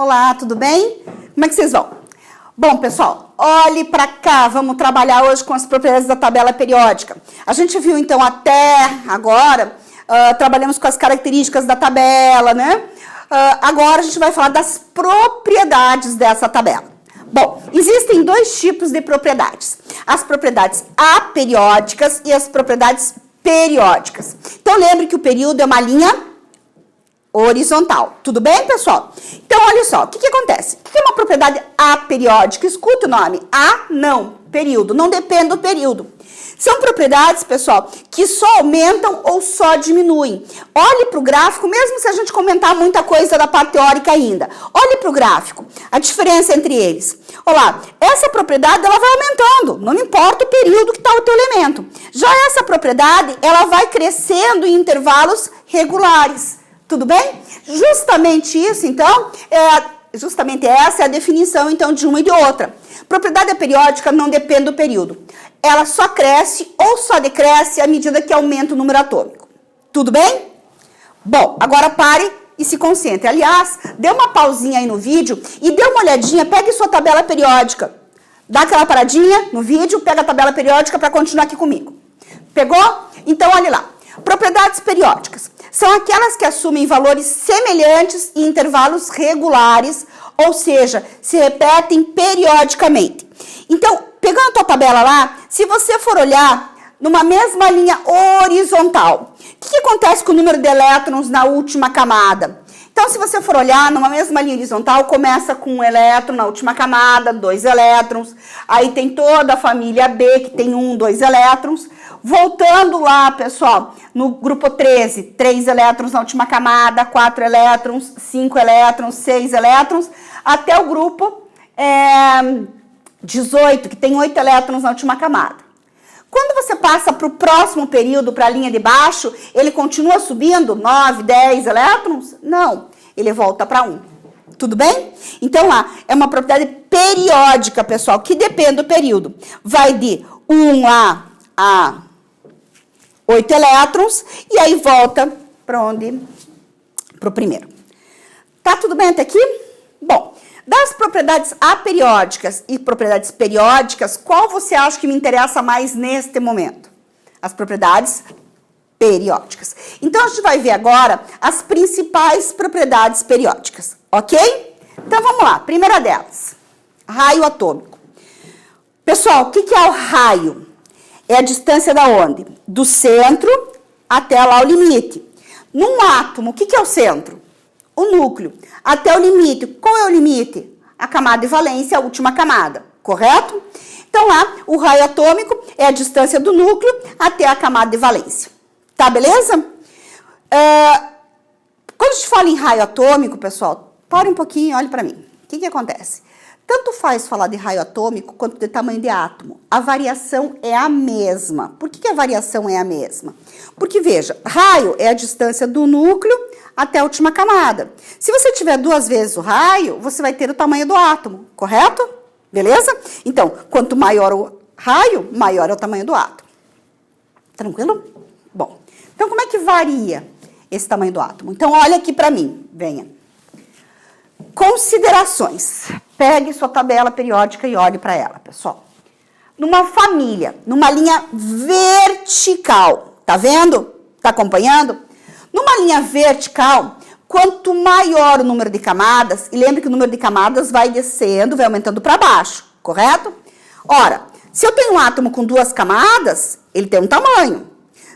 Olá, tudo bem? Como é que vocês vão? Bom, pessoal, olhe para cá, vamos trabalhar hoje com as propriedades da tabela periódica. A gente viu, então, até agora, trabalhamos com as características da tabela, né? Agora a gente vai falar das propriedades dessa tabela. Bom, existem dois tipos de propriedades. As propriedades aperiódicas e as propriedades periódicas. Então, lembre que o período é uma linha horizontal. Tudo bem, pessoal? Então, olha só, o que acontece? O que é uma propriedade aperiódica? Escuta o nome. Não, período. Não depende do período. São propriedades, pessoal, que só aumentam ou só diminuem. Olhe para o gráfico, mesmo se a gente comentar muita coisa da parte teórica ainda. Olhe para o gráfico, a diferença entre eles. Olá, essa propriedade ela vai aumentando, não importa o período que está o teu elemento. Já essa propriedade, ela vai crescendo em intervalos regulares. Tudo bem? Justamente isso, então, justamente essa é a definição, então, de uma e de outra. Propriedade aperiódica não depende do período. Ela só cresce ou só decresce à medida que aumenta o número atômico. Tudo bem? Bom, agora pare e se concentre. Aliás, dê uma pausinha aí no vídeo e dê uma olhadinha, pegue sua tabela periódica. Dá aquela paradinha no vídeo, pega a tabela periódica para continuar aqui comigo. Pegou? Então, olhe lá. Propriedades periódicas são aquelas que assumem valores semelhantes em intervalos regulares, ou seja, se repetem periodicamente. Então, pegando a tua tabela lá, se você for olhar numa mesma linha horizontal, o que acontece com o número de elétrons na última camada? Então, se você for olhar numa mesma linha horizontal, começa com um elétron na última camada, 2 elétrons, aí tem toda a família B, que tem 1, 2 elétrons. Voltando lá, pessoal, no grupo 13, 3 elétrons na última camada, 4 elétrons, 5 elétrons, 6 elétrons, até o grupo 18, que tem 8 elétrons na última camada. Quando você passa para o próximo período, para a linha de baixo, ele continua subindo 9, 10 elétrons? Não, ele volta para 1. Tudo bem? Então, lá, é uma propriedade periódica, pessoal, que depende do período. Vai de 1 lá a 8 elétrons, e aí volta para onde? Para o primeiro. Tá tudo bem até aqui? Bom, das propriedades aperiódicas e propriedades periódicas, qual você acha que me interessa mais neste momento? As propriedades periódicas. Então, a gente vai ver agora as principais propriedades periódicas, ok? Então, vamos lá. Primeira delas, raio atômico. Pessoal, o que é o raio? É a distância da onde? Do centro até lá o limite. Num átomo, o que é o centro? O núcleo. Até o limite. Qual é o limite? A camada de valência, a última camada. Correto? Então, lá, o raio atômico é a distância do núcleo até a camada de valência. Tá, beleza? Quando a gente fala em raio atômico, pessoal, pare um pouquinho e olhe para mim. O que acontece? Tanto faz falar de raio atômico quanto de tamanho de átomo. A variação é a mesma. Por que a variação é a mesma? Porque, veja, raio é a distância do núcleo até a última camada. Se você tiver 2 vezes o raio, você vai ter o tamanho do átomo, correto? Beleza? Então, quanto maior o raio, maior é o tamanho do átomo. Tranquilo? Bom, então como é que varia esse tamanho do átomo? Então, olha aqui para mim, venha. Considerações. Pegue sua tabela periódica e olhe para ela, pessoal. Numa família, numa linha vertical, tá vendo? Tá acompanhando? Numa linha vertical, quanto maior o número de camadas, e lembre que o número de camadas vai descendo, vai aumentando para baixo, correto? Ora, se eu tenho um átomo com 2 camadas, ele tem um tamanho.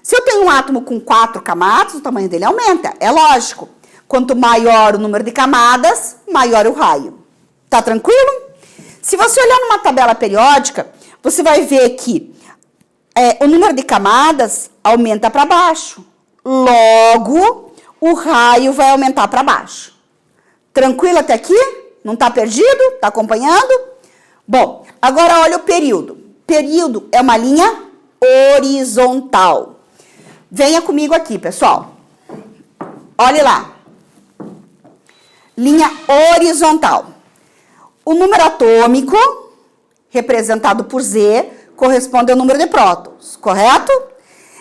Se eu tenho um átomo com 4 camadas, o tamanho dele aumenta, é lógico. Quanto maior o número de camadas, maior o raio. Tá tranquilo? Se você olhar numa tabela periódica, você vai ver que o número de camadas aumenta para baixo. Logo, o raio vai aumentar para baixo. Tranquilo até aqui? Não tá perdido? Tá acompanhando? Bom, agora olha o período. Período é uma linha horizontal. Venha comigo aqui, pessoal. Olhe lá. Linha horizontal. O número atômico, representado por Z, corresponde ao número de prótons, correto?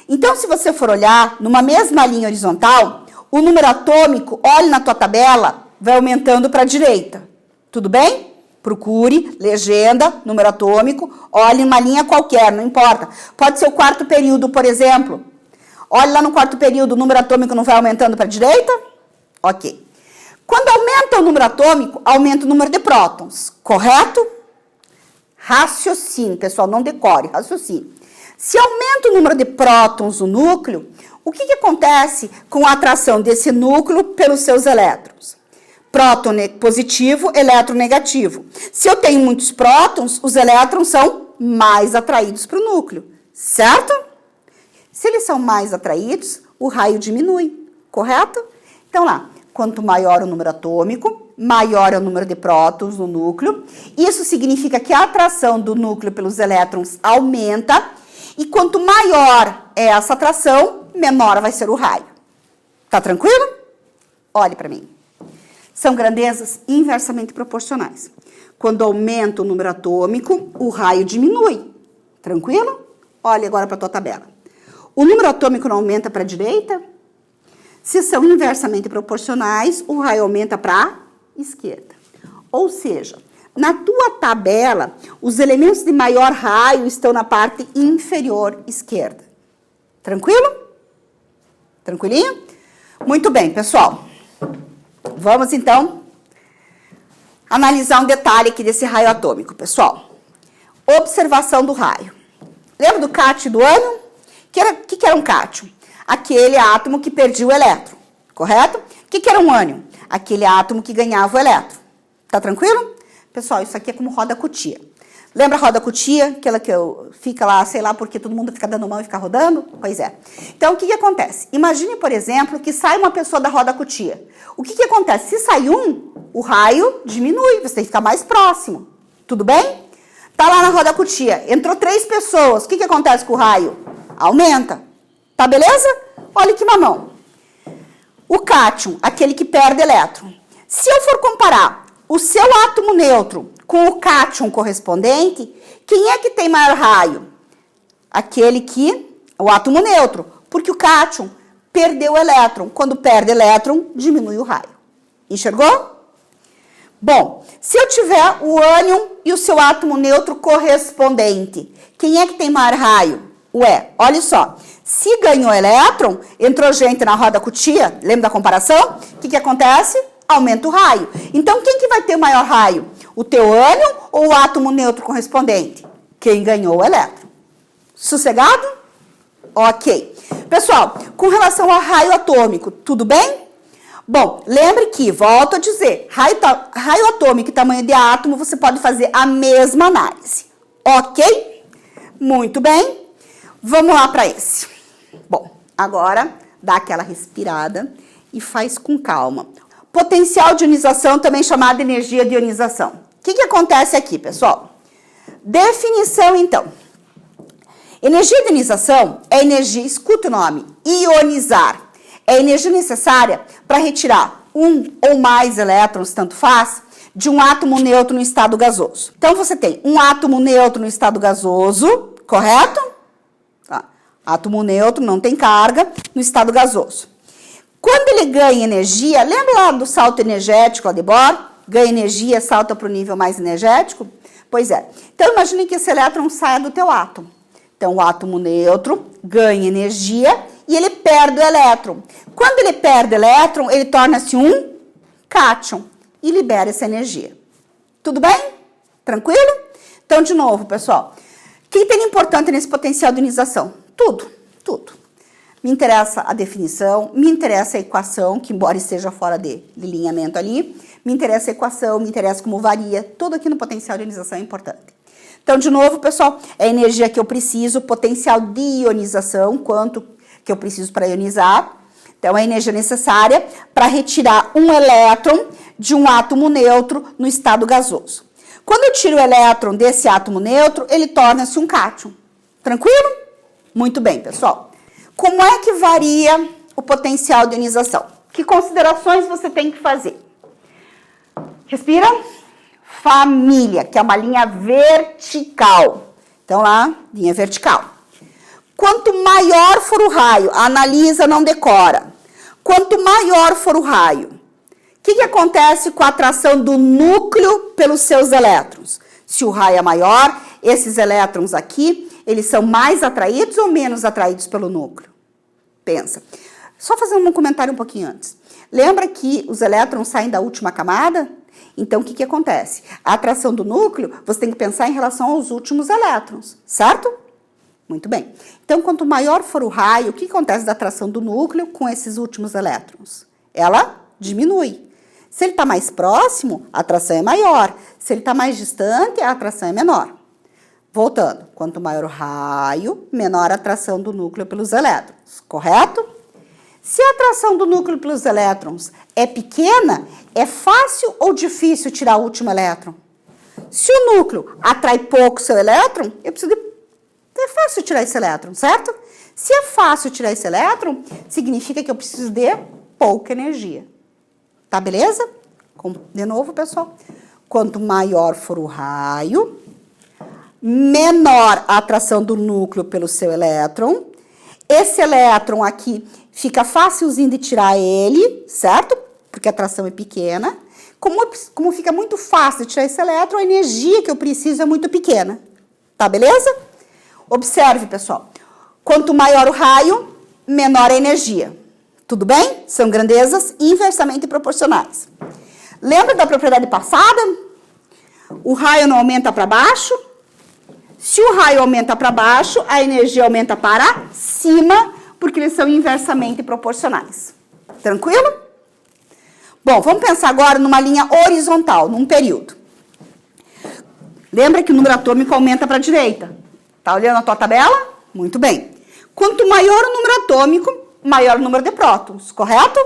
Então, se você for olhar numa mesma linha horizontal, o número atômico, olhe na tua tabela, vai aumentando para a direita. Tudo bem? Procure, legenda, número atômico, olhe uma linha qualquer, não importa. Pode ser o quarto período, por exemplo. Olhe lá no quarto período, o número atômico não vai aumentando para a direita? Ok. Quando aumenta o número atômico, aumenta o número de prótons, correto? Raciocínio, pessoal, não decore, raciocínio. Se aumenta o número de prótons no núcleo, o que acontece com a atração desse núcleo pelos seus elétrons? Próton positivo, elétron negativo. Se eu tenho muitos prótons, os elétrons são mais atraídos para o núcleo, certo? Se eles são mais atraídos, o raio diminui, correto? Então lá, quanto maior o número atômico, maior é o número de prótons no núcleo. Isso significa que a atração do núcleo pelos elétrons aumenta, e quanto maior é essa atração, menor vai ser o raio. Tá tranquilo? Olhe para mim. São grandezas inversamente proporcionais. Quando aumenta o número atômico, o raio diminui. Tranquilo? Olhe agora para a tua tabela. O número atômico não aumenta para a direita? Se são inversamente proporcionais, o raio aumenta para a esquerda. Ou seja, na tua tabela, os elementos de maior raio estão na parte inferior esquerda. Tranquilo? Tranquilinho? Muito bem, pessoal. Vamos, então, analisar um detalhe aqui desse raio atômico, pessoal. Observação do raio. Lembra do cátion e do ânion? O que era um cátion? Aquele átomo que perdia o elétron, correto? O que era um ânion? Aquele átomo que ganhava o elétron. Tá tranquilo? Pessoal, isso aqui é como roda-cutia. Lembra a roda-cutia? Aquela que fica lá, sei lá, porque todo mundo fica dando mão e fica rodando? Pois é. Então, o que acontece? Imagine, por exemplo, que sai uma pessoa da roda-cutia. O que acontece? Se sai um, o raio diminui, você tem que ficar mais próximo. Tudo bem? Tá lá na roda-cutia, entrou 3 pessoas. O que acontece com o raio? Aumenta. Tá beleza? Olha que mamão. O cátion, aquele que perde elétron. Se eu for comparar o seu átomo neutro com o cátion correspondente, quem é que tem maior raio? O átomo neutro, porque o cátion perdeu o elétron. Quando perde elétron, diminui o raio. Enxergou? Bom, se eu tiver o ânion e o seu átomo neutro correspondente, quem é que tem maior raio? Ué, olha só. Se ganhou elétron, entrou gente na roda-cutia, lembra da comparação? O que acontece? Aumenta o raio. Então, quem que vai ter o maior raio? O teu ânion ou o átomo neutro correspondente? Quem ganhou o elétron. Sossegado? Ok. Pessoal, com relação ao raio atômico, tudo bem? Bom, lembre que, volto a dizer, raio atômico e tamanho de átomo, você pode fazer a mesma análise. Ok? Muito bem. Vamos lá para esse. Bom, agora dá aquela respirada e faz com calma. Potencial de ionização, também chamado de energia de ionização. O que acontece aqui, pessoal? Definição, então. Energia de ionização é energia, escuta o nome, ionizar. É a energia necessária para retirar um ou mais elétrons, tanto faz, de um átomo neutro no estado gasoso. Então, você tem um átomo neutro no estado gasoso, correto? Tá. Átomo neutro não tem carga no estado gasoso. Quando ele ganha energia, lembra lá do salto energético lá de Bohr? Ganha energia, salta para o nível mais energético? Pois é. Então, imagine que esse elétron saia do teu átomo. Então, o átomo neutro ganha energia e ele perde o elétron. Quando ele perde o elétron, ele torna-se um cátion e libera essa energia. Tudo bem? Tranquilo? Então, de novo, pessoal. O que tem de importante nesse potencial de ionização? Tudo. Me interessa a definição, me interessa a equação, que embora esteja fora de alinhamento ali, me interessa a equação, me interessa como varia, tudo aqui no potencial de ionização é importante. Então, de novo, pessoal, é a energia que eu preciso, potencial de ionização, quanto que eu preciso para ionizar. Então, é a energia necessária para retirar um elétron de um átomo neutro no estado gasoso. Quando eu tiro o elétron desse átomo neutro, ele torna-se um cátion. Tranquilo? Muito bem, pessoal. Como é que varia o potencial de ionização? Que considerações você tem que fazer? Respira. Família, que é uma linha vertical. Então, lá, linha vertical. Quanto maior for o raio, analisa, não decora. Quanto maior for o raio, o que acontece com a atração do núcleo pelos seus elétrons? Se o raio é maior, esses elétrons aqui, eles são mais atraídos ou menos atraídos pelo núcleo? Pensa. Só fazer um comentário um pouquinho antes. Lembra que os elétrons saem da última camada? Então, o que acontece? A atração do núcleo, você tem que pensar em relação aos últimos elétrons, certo? Muito bem. Então, quanto maior for o raio, o que acontece da atração do núcleo com esses últimos elétrons? Ela diminui. Se ele está mais próximo, a atração é maior. Se ele está mais distante, a atração é menor. Voltando, quanto maior o raio, menor a atração do núcleo pelos elétrons, correto? Se a atração do núcleo pelos elétrons é pequena, é fácil ou difícil tirar o último elétron? Se o núcleo atrai pouco seu elétron, é fácil tirar esse elétron, certo? Se é fácil tirar esse elétron, significa que eu preciso de pouca energia. Tá, beleza? De novo, pessoal. Quanto maior for o raio, menor a atração do núcleo pelo seu elétron. Esse elétron aqui fica facilzinho de tirar ele, certo? Porque a atração é pequena. Como fica muito fácil de tirar esse elétron, a energia que eu preciso é muito pequena. Tá, beleza? Observe, pessoal. Quanto maior o raio, menor a energia. Tudo bem? São grandezas inversamente proporcionais. Lembra da propriedade passada? O raio não aumenta para baixo. Se o raio aumenta para baixo, a energia aumenta para cima, porque eles são inversamente proporcionais. Tranquilo? Bom, vamos pensar agora numa linha horizontal, num período. Lembra que o número atômico aumenta para a direita? Tá olhando a tua tabela? Muito bem. Quanto maior o número atômico, maior o número de prótons, correto?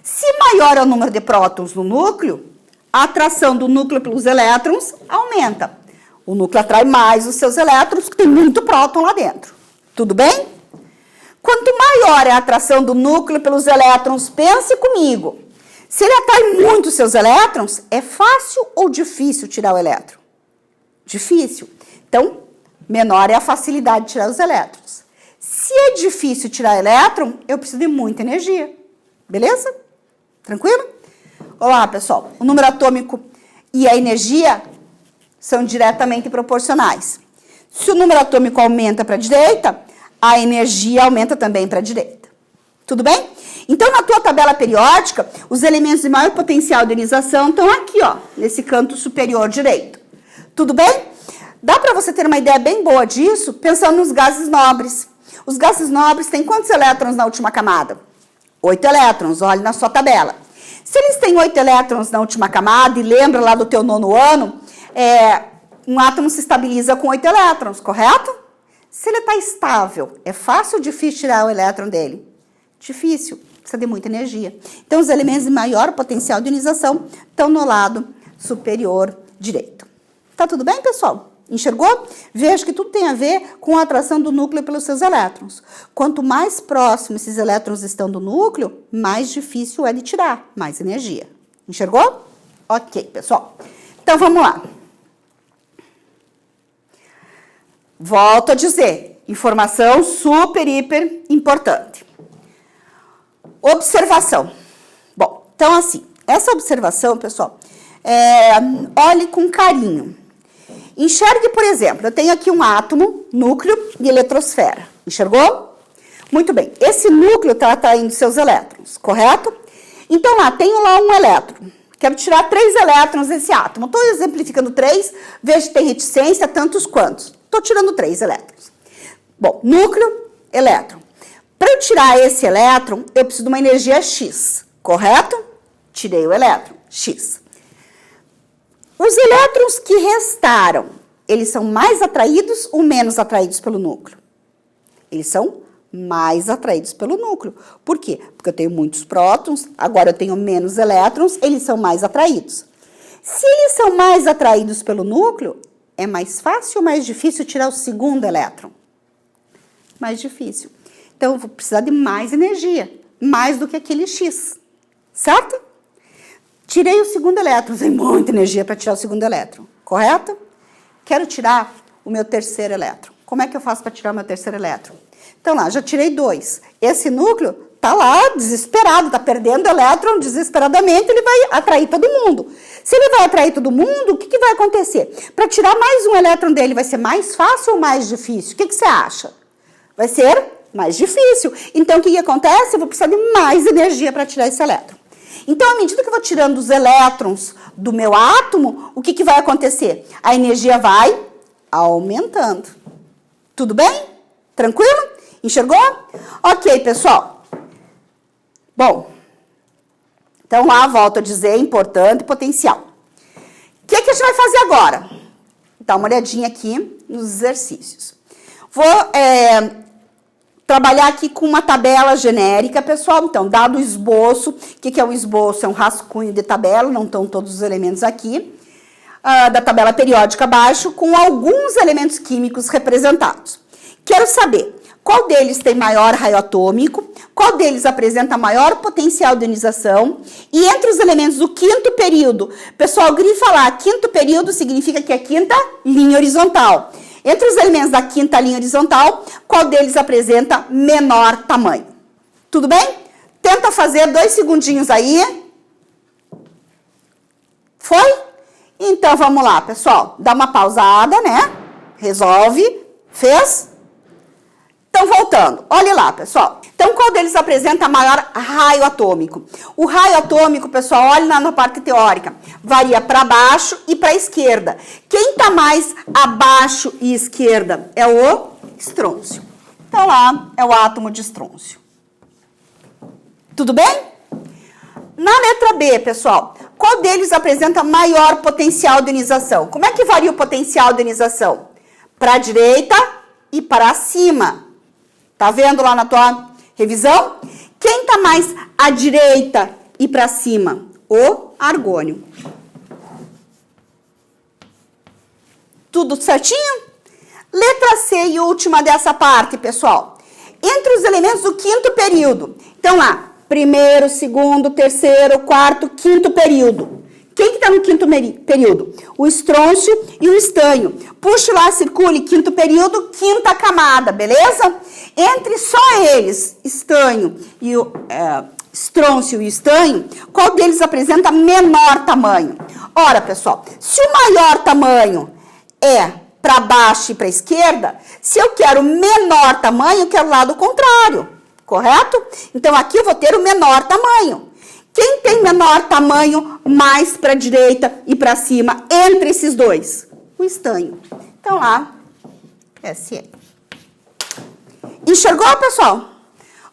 Se maior é o número de prótons no núcleo, a atração do núcleo pelos elétrons aumenta. O núcleo atrai mais os seus elétrons, porque tem muito próton lá dentro. Tudo bem? Quanto maior é a atração do núcleo pelos elétrons, pense comigo. Se ele atrai muito os seus elétrons, é fácil ou difícil tirar o elétron? Difícil. Então, menor é a facilidade de tirar os elétrons. Se é difícil tirar elétron, eu preciso de muita energia. Beleza? Tranquilo? Olá, pessoal. O número atômico e a energia são diretamente proporcionais. Se o número atômico aumenta para a direita, a energia aumenta também para a direita. Tudo bem? Então, na tua tabela periódica, os elementos de maior potencial de ionização estão aqui, ó, nesse canto superior direito. Tudo bem? Dá para você ter uma ideia bem boa disso pensando nos gases nobres. Os gases nobres têm quantos elétrons na última camada? 8 elétrons, olhe na sua tabela. Se eles têm 8 elétrons na última camada, e lembra lá do teu 9º ano, um átomo se estabiliza com 8 elétrons, correto? Se ele está estável, é fácil ou difícil tirar o elétron dele? Difícil, precisa de muita energia. Então, os elementos de maior potencial de ionização estão no lado superior direito. Tá tudo bem, pessoal? Enxergou? Veja que tudo tem a ver com a atração do núcleo pelos seus elétrons. Quanto mais próximo esses elétrons estão do núcleo, mais difícil é de tirar, mais energia. Enxergou? Ok, pessoal. Então, vamos lá. Volto a dizer, informação super, hiper importante. Observação. Bom, então assim, essa observação, pessoal, olhe com carinho. Enxergue, por exemplo, eu tenho aqui um átomo, núcleo e eletrosfera. Enxergou? Muito bem. Esse núcleo está atraindo seus elétrons, correto? Então, tenho lá um elétron. Quero tirar 3 elétrons desse átomo. Estou exemplificando 3, vejo que tem reticência, tantos quantos. Estou tirando 3 elétrons. Bom, núcleo, elétron. Para eu tirar esse elétron, eu preciso de uma energia X, correto? Tirei o elétron, X. Os elétrons que restaram, eles são mais atraídos ou menos atraídos pelo núcleo? Eles são mais atraídos pelo núcleo. Por quê? Porque eu tenho muitos prótons, agora eu tenho menos elétrons, eles são mais atraídos. Se eles são mais atraídos pelo núcleo, é mais fácil ou mais difícil tirar o segundo elétron? Mais difícil. Então, eu vou precisar de mais energia, mais do que aquele X, certo? Tirei o segundo elétron, tem muita energia para tirar o segundo elétron, correto? Quero tirar o meu terceiro elétron. Como é que eu faço para tirar o meu terceiro elétron? Então, já tirei 2. Esse núcleo está lá desesperado, está perdendo elétron desesperadamente, ele vai atrair todo mundo. Se ele vai atrair todo mundo, o que vai acontecer? Para tirar mais um elétron dele, vai ser mais fácil ou mais difícil? O que você acha? Vai ser mais difícil. Então, o que acontece? Eu vou precisar de mais energia para tirar esse elétron. Então, à medida que eu vou tirando os elétrons do meu átomo, o que vai acontecer? A energia vai aumentando. Tudo bem? Tranquilo? Enxergou? Ok, pessoal. Bom, então lá, volto a dizer, importante potencial. O que a gente vai fazer agora? Dá uma olhadinha aqui nos exercícios. Vou trabalhar aqui com uma tabela genérica, pessoal. Então, dado o esboço, o que é o esboço? É um rascunho de tabela, não estão todos os elementos aqui, da tabela periódica abaixo, com alguns elementos químicos representados. Quero saber qual deles tem maior raio atômico, qual deles apresenta maior potencial de ionização, e entre os elementos do quinto período, pessoal, grifa lá, quinto período significa que é a quinta linha horizontal. Entre os elementos da quinta linha horizontal, qual deles apresenta menor tamanho? Tudo bem? Tenta fazer 2 segundinhos aí. Foi? Então, vamos lá, pessoal. Dá uma pausada, né? Resolve. Fez? Então, voltando. Olha lá, pessoal. Então, qual deles apresenta maior raio atômico? O raio atômico, pessoal, olha lá na parte teórica, varia para baixo e para a esquerda. Quem está mais abaixo e esquerda é o estrôncio. Então, lá é o átomo de estrôncio. Tudo bem? Na letra B, pessoal, qual deles apresenta maior potencial de ionização? Como é que varia o potencial de ionização? Para a direita e para cima. Tá vendo lá na tua revisão? Quem está mais à direita e para cima? O argônio. Tudo certinho? Letra C e última dessa parte, pessoal. Entre os elementos do quinto período. Então lá, primeiro, segundo, terceiro, quarto, quinto período. Quem que está no quinto período? O estrôncio e o estanho. Puxa lá, circule, quinto período, quinta camada, beleza? Entre só eles, estanho e o estrôncio e o estanho, qual deles apresenta menor tamanho? Ora, pessoal, se o maior tamanho é para baixo e para a esquerda, se eu quero menor tamanho, eu quero o lado contrário, correto? Então, aqui eu vou ter o menor tamanho. Quem tem menor tamanho mais para a direita e para cima entre esses dois? O estanho. Então, lá, SE. Enxergou, pessoal?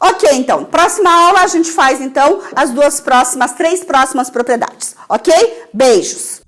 Ok, então, próxima aula a gente faz, então, as 3 próximas propriedades, ok? Beijos!